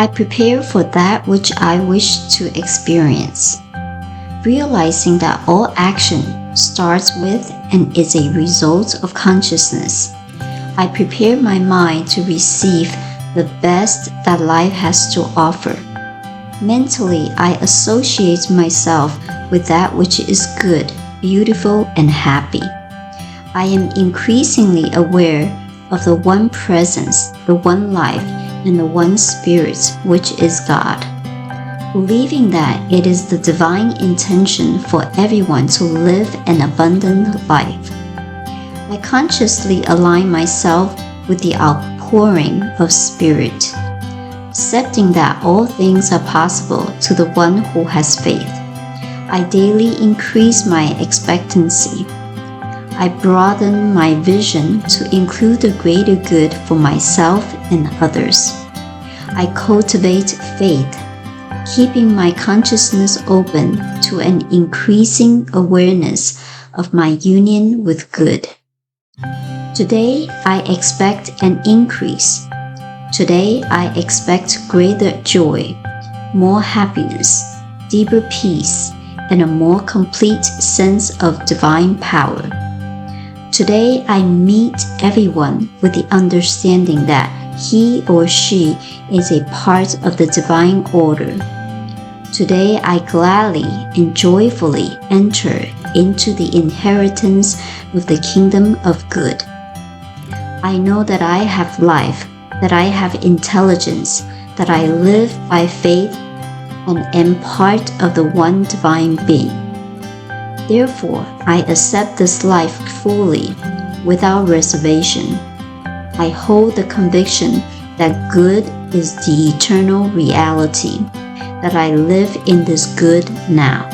I prepare for that which I wish to experience. Realizing that all action starts with and is a result of consciousness, I prepare my mind to receive the best that life has to offer. Mentally, I associate myself with that which is good, beautiful, and happy. I am increasingly aware of the one presence, the one life, and the one spirit, which is God. Believing that it is the divine intention for everyone to live an abundant life, I consciously align myself with the outpouring of Spirit, accepting that all things are possible to the one who has faith. I daily increase my expectancy. I broaden my vision to include the greater good for myself and others. I cultivate faith, keeping my consciousness open to an increasing awareness of my union with good. Today, I expect an increase. Today, I expect greater joy, more happiness, deeper peace, and a more complete sense of divine power. Today, I meet everyone with the understanding that he or she is a part of the divine order. Today, I gladly and joyfully enter into the inheritance of the kingdom of good. I know that I have life, that I have intelligence, that I live by faith and am part of the one divine being. Therefore, I accept this life fully, without reservation. I hold the conviction that good is the eternal reality, that I live in this good now.